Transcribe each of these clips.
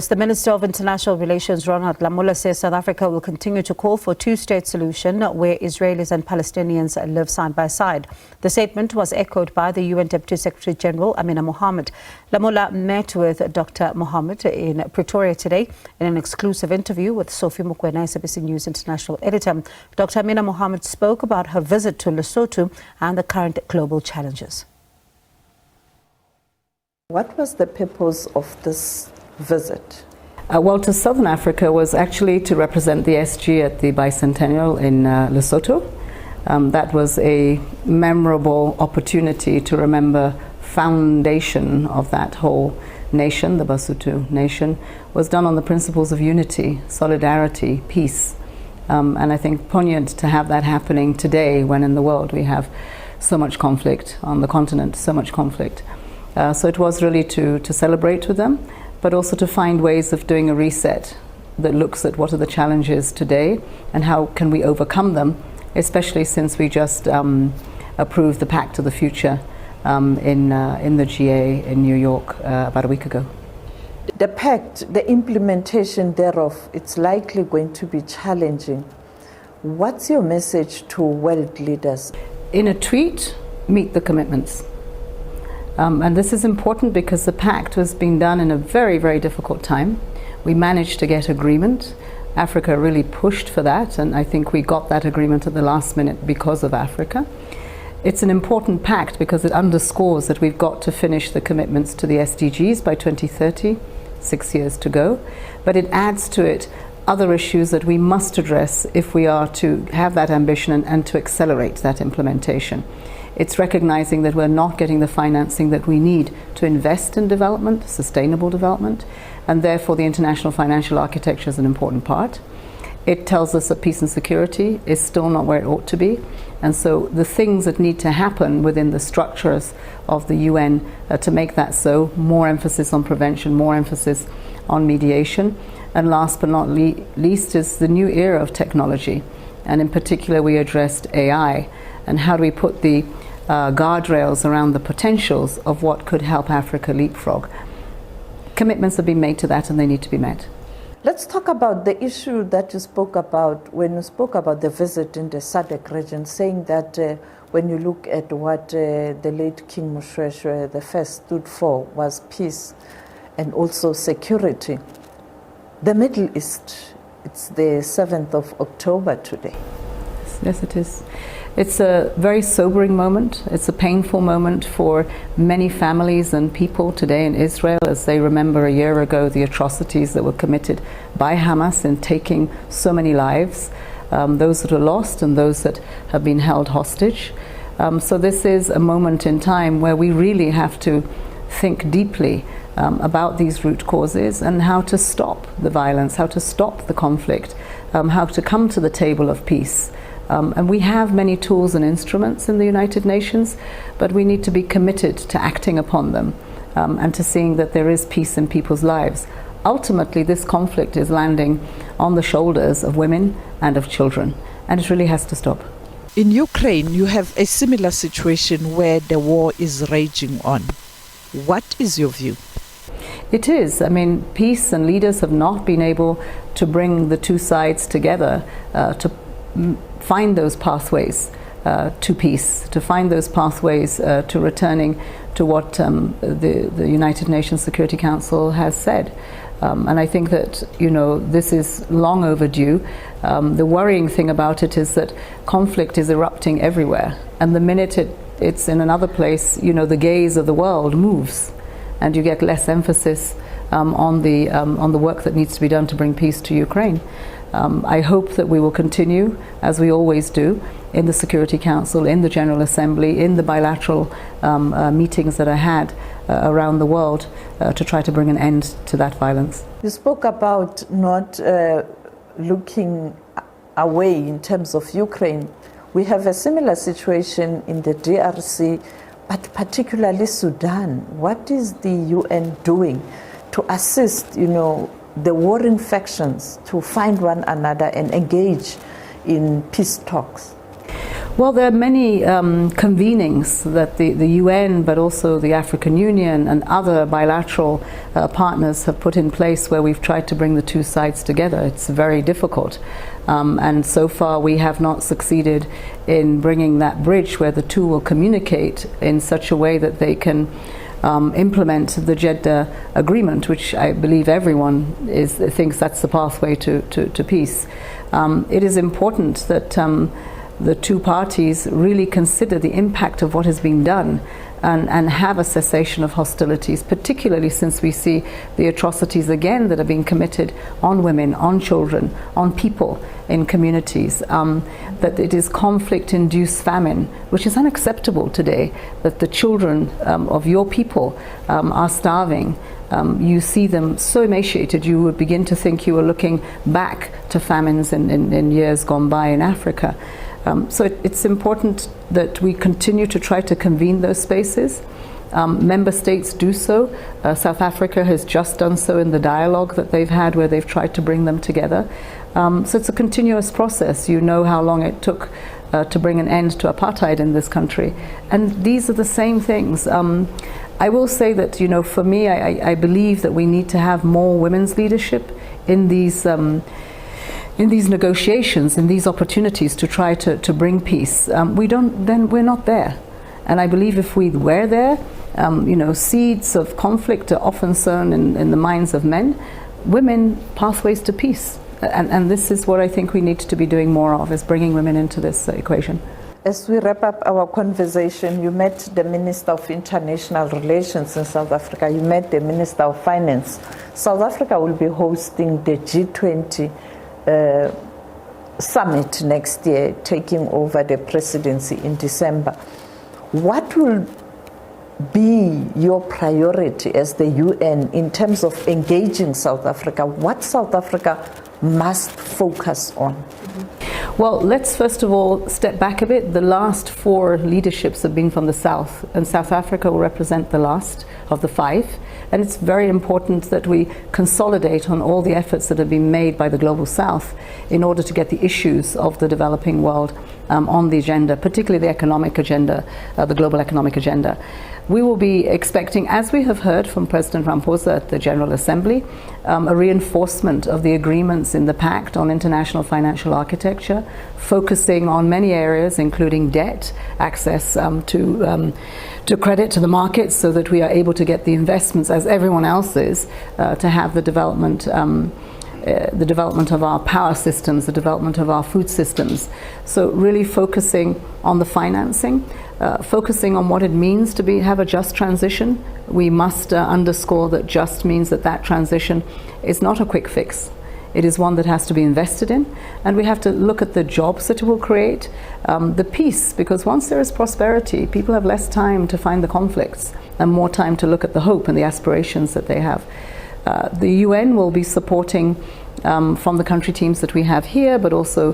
The Minister of International Relations, Ronald Lamola, says South Africa will continue to call for a two-state solution where Israelis and Palestinians live side by side. The statement was echoed by the UN Deputy Secretary General, Amina Mohamed. Lamola met with Dr. Mohammed in Pretoria today in an exclusive interview with Sophie Mokoena, SABC News International Editor. Dr. Amina Mohamed spoke about her visit to Lesotho and the current global challenges. What was the purpose of this visit? Well, to Southern Africa was actually to represent the SG at the bicentennial in Lesotho. That was a memorable opportunity to remember foundation of that whole nation, the Basotho nation, was done on the principles of unity, solidarity, peace. And I think poignant to have that happening today when in the world we have so much conflict on the continent, so much conflict. So it was really to celebrate with them, but also to find ways of doing a reset that looks at what are the challenges today and how can we overcome them, especially since we just approved the Pact of the Future in the GA in New York about a week ago. The Pact, the implementation thereof, it's likely going to be challenging. What's your message to world leaders? In a tweet, meet the commitments. And this is important because the pact was being done in a very, very difficult time. We managed to get agreement. Africa really pushed for that, and I think we got that agreement at the last minute because of Africa. It's an important pact because it underscores that we've got to finish the commitments to the SDGs by 2030, 6 years to go. But it adds to it other issues that we must address if we are to have that ambition and to accelerate that implementation. It's recognizing that we're not getting the financing that we need to invest in development, sustainable development, and therefore the international financial architecture is an important part. It tells us that peace and security is still not where it ought to be, and so the things that need to happen within the structures of the UN to make that so, more emphasis on prevention, more emphasis on mediation, and last but not least is the new era of technology, and in particular we addressed AI, and how do we put the guardrails around the potentials of what could help Africa leapfrog. Commitments have been made to that and they need to be met. Let's talk about the issue that you spoke about when you spoke about the visit in the SADC region, saying that when you look at what the late King Moshoeshoe the first stood for was peace and also security. The Middle East, it's the 7th of October today. Yes, it is. It's a very sobering moment. It's a painful moment for many families and people today in Israel as they remember a year ago the atrocities that were committed by Hamas in taking so many lives, those that are lost and those that have been held hostage. So this is a moment in time where we really have to think deeply about these root causes and how to stop the violence, how to stop the conflict, how to come to the table of peace. And we have many tools and instruments in the United Nations, but we need to be committed to acting upon them and to seeing that there is peace in people's lives. Ultimately, this conflict is landing on the shoulders of women and of children, and it really has to stop. In Ukraine, you have a similar situation where the war is raging on. What is your view? It is. I mean, peace and leaders have not been able to bring the two sides together to find those pathways to peace, to find those pathways to returning to what the United Nations Security Council has said. And I think that, you know, this is long overdue. The worrying thing about it is that conflict is erupting everywhere. And the minute it's in another place, you know, the gaze of the world moves and you get less emphasis on the work that needs to be done to bring peace to Ukraine. I hope that we will continue, as we always do, in the Security Council, in the General Assembly, in the bilateral meetings that are had around the world to try to bring an end to that violence. You spoke about not looking away in terms of Ukraine. We have a similar situation in the DRC, but particularly Sudan. What is the UN doing to assist, you know, the warring factions to find one another and engage in peace talks? Well, there are many convenings that the UN, but also the African Union and other bilateral partners have put in place where we've tried to bring the two sides together. It's very difficult. And so far we have not succeeded in bringing that bridge where the two will communicate in such a way that they can implement the Jeddah agreement, which I believe everyone thinks that's the pathway to peace. It is important that the two parties really consider the impact of what has been done and have a cessation of hostilities, particularly since we see the atrocities again that are being committed on women, on children, on people in communities, that it is conflict-induced famine, which is unacceptable today, that the children of your people are starving. You see them so emaciated you would begin to think you were looking back to famines in years gone by in Africa. So it's important that we continue to try to convene those spaces. Member states do so. South Africa has just done so in the dialogue that they've had where they've tried to bring them together. So it's a continuous process. You know how long it took to bring an end to apartheid in this country. And these are the same things. I will say that, you know, for me, I believe that we need to have more women's leadership in these negotiations, in these opportunities to try to bring peace. We're not there. And I believe if we were there, you know, seeds of conflict are often sown in the minds of men. Women, pathways to peace. And this is what I think we need to be doing more of, is bringing women into this equation. As we wrap up our conversation, you met the Minister of International Relations in South Africa. You met the Minister of Finance. South Africa will be hosting the G20 summit next year, taking over the presidency in December. What will be your priority as the UN in terms of engaging South Africa? What South Africa must focus on? Well, let's first of all step back a bit. The last 4 leaderships have been from the South, and South Africa will represent the last of the 5. And it's very important that we consolidate on all the efforts that have been made by the Global South in order to get the issues of the developing world on the agenda, particularly the economic agenda, the global economic agenda. We will be expecting, as we have heard from President Ramaphosa at the General Assembly, a reinforcement of the agreements in the Pact on international financial architecture, focusing on many areas, including debt, access to credit, to the markets, so that we are able to get the investments, as everyone else is, to have the development of our power systems, the development of our food systems. So really focusing on the financing, focusing on what it means to have a just transition. We must underscore that just means that transition is not a quick fix. It is one that has to be invested in, and we have to look at the jobs that it will create, the peace, because once there is prosperity, people have less time to find the conflicts and more time to look at the hope and the aspirations that they have. The UN will be supporting from the country teams that we have here, but also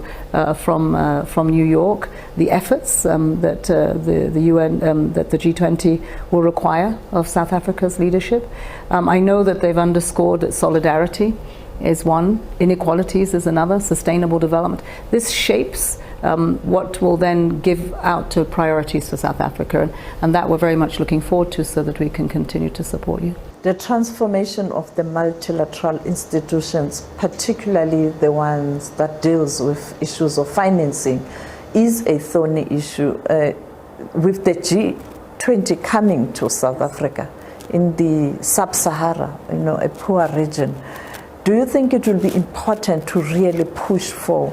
from New York, the efforts that the UN, that the G20 will require of South Africa's leadership. I know that they've underscored that solidarity is one, inequalities is another, sustainable development. This shapes what will then give out to priorities for South Africa, and that we're very much looking forward to, so that we can continue to support you. The transformation of the multilateral institutions, particularly the ones that deals with issues of financing, is a thorny issue. With the G20 coming to South Africa in the sub-Sahara, a poor region, do you think it will be important to really push for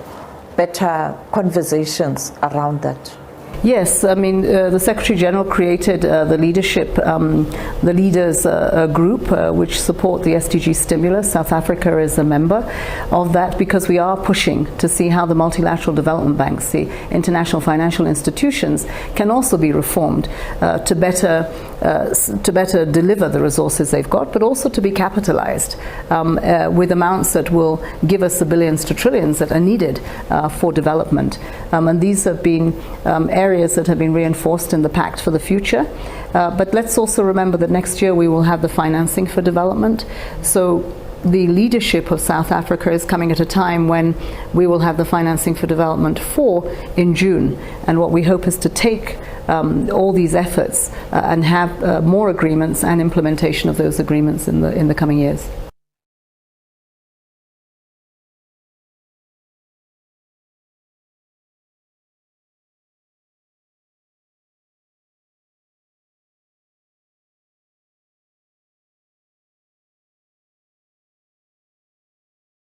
better conversations around that? Yes, I mean, the Secretary General created the leadership, the leaders group, which support the SDG stimulus. South Africa is a member of that, because we are pushing to see how the multilateral development banks, the international financial institutions, can also be reformed to better deliver the resources they've got, but also to be capitalized with amounts that will give us the billions to trillions that are needed for development. And these have been areas that have been reinforced in the Pact for the future. But let's also remember that next year we will have the financing for development. So the leadership of South Africa is coming at a time when we will have the Financing for Development 4 in June. And what we hope is to take all these efforts and have more agreements and implementation of those agreements in the coming years.